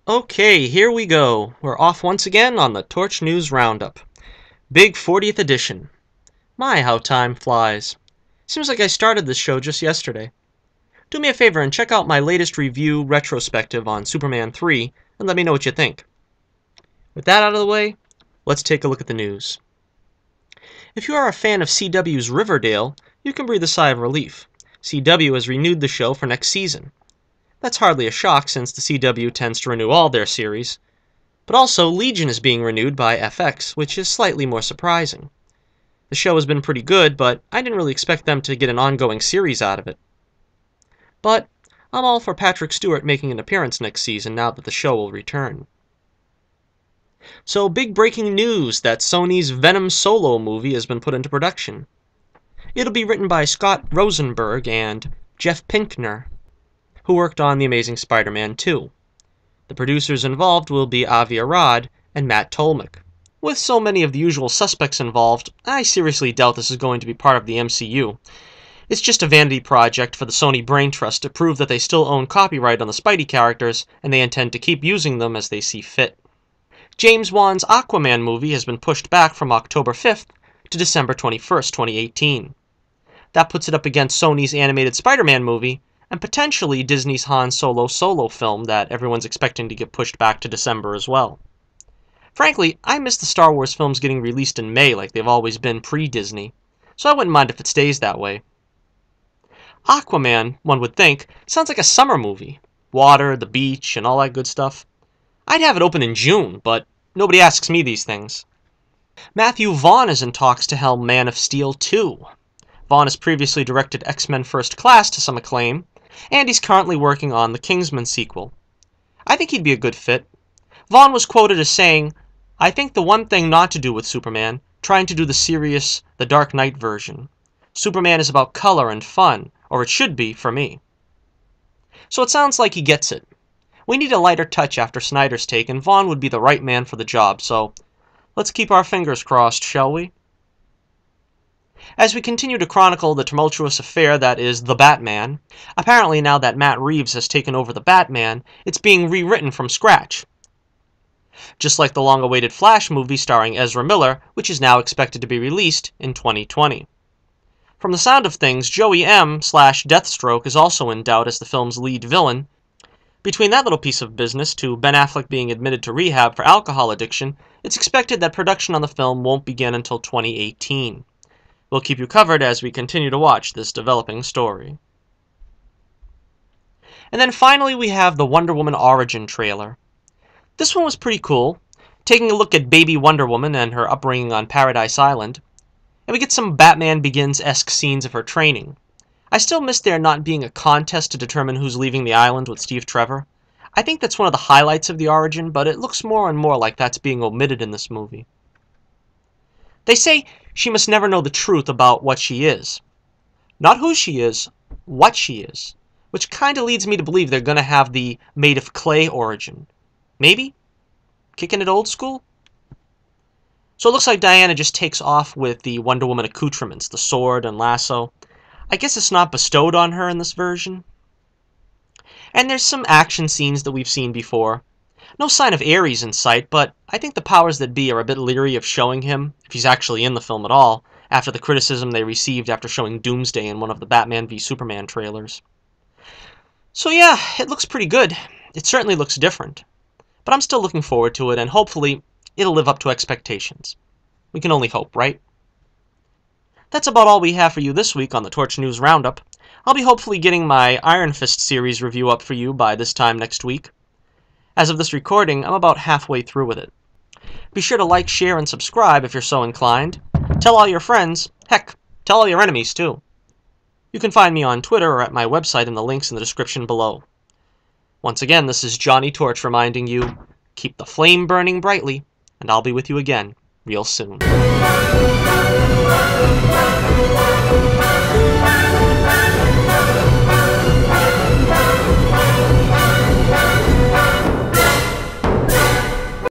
Okay, here we go. We're off once again on the Torch News Roundup. Big 40th edition. My, how time flies. Seems like I started this show just yesterday. Do me a favor and check out my latest review retrospective on Superman 3 and let me know what you think. With that out of the way, let's take a look at the news. If you are a fan of CW's Riverdale, you can breathe a sigh of relief. CW has renewed the show for next season. That's hardly a shock since the CW tends to renew all their series. But also, Legion is being renewed by FX, which is slightly more surprising. The show has been pretty good, but I didn't really expect them to get an ongoing series out of it. But I'm all for Patrick Stewart making an appearance next season now that the show will return. So, big breaking news that Sony's Venom solo movie has been put into production. It'll be written by Scott Rosenberg and Jeff Pinkner, who worked on The Amazing Spider-Man 2. The producers involved will be Avi Arad and Matt Tolmach. With so many of the usual suspects involved, I seriously doubt this is going to be part of the MCU. It's just a vanity project for the Sony Brain Trust to prove that they still own copyright on the Spidey characters, and they intend to keep using them as they see fit. James Wan's Aquaman movie has been pushed back from October 5th to December 21st, 2018. That puts it up against Sony's animated Spider-Man movie, and potentially Disney's Han Solo film that everyone's expecting to get pushed back to December as well. Frankly, I miss the Star Wars films getting released in May like they've always been pre-Disney, so I wouldn't mind if it stays that way. Aquaman, one would think, sounds like a summer movie. Water, the beach, and all that good stuff. I'd have it open in June, but nobody asks me these things. Matthew Vaughn is in talks to helm Man of Steel 2. Vaughn has previously directed X-Men First Class to some acclaim, and he's currently working on the Kingsman sequel. I think he'd be a good fit. Vaughn was quoted as saying, "I think the one thing not to do with Superman, trying to do the serious, the Dark Knight version. Superman is about color and fun, or it should be for me." So it sounds like he gets it. We need a lighter touch after Snyder's take, and Vaughn would be the right man for the job, so let's keep our fingers crossed, shall we? As we continue to chronicle the tumultuous affair that is The Batman, apparently now that Matt Reeves has taken over the Batman, it's being rewritten from scratch. Just like the long-awaited Flash movie starring Ezra Miller, which is now expected to be released in 2020. From the sound of things, Joey M/Deathstroke is also in doubt as the film's lead villain. Between that little piece of business to Ben Affleck being admitted to rehab for alcohol addiction, it's expected that production on the film won't begin until 2018. We'll keep you covered as we continue to watch this developing story. And then finally we have the Wonder Woman Origin trailer. This one was pretty cool, taking a look at baby Wonder Woman and her upbringing on Paradise Island, and we get some Batman Begins-esque scenes of her training. I still miss there not being a contest to determine who's leaving the island with Steve Trevor. I think that's one of the highlights of the Origin, but it looks more and more like that's being omitted in this movie. They say she must never know the truth about what she is. Not who she is, what she is. Which kinda leads me to believe they're gonna have the made of clay origin. Maybe? Kicking it old school? So it looks like Diana just takes off with the Wonder Woman accoutrements, the sword and lasso. I guess it's not bestowed on her in this version. And there's some action scenes that we've seen before. No sign of Ares in sight, but I think the powers that be are a bit leery of showing him, if he's actually in the film at all, after the criticism they received after showing Doomsday in one of the Batman v Superman trailers. So yeah, it looks pretty good. It certainly looks different. But I'm still looking forward to it, and hopefully it'll live up to expectations. We can only hope, right? That's about all we have for you this week on the Torch News Roundup. I'll be hopefully getting my Iron Fist series review up for you by this time next week. As of this recording, I'm about halfway through with it. Be sure to like, share, and subscribe if you're so inclined. Tell all your friends. Heck, tell all your enemies, too. You can find me on Twitter or at my website in the links in the description below. Once again, this is Johnny Torch reminding you, keep the flame burning brightly, and I'll be with you again real soon.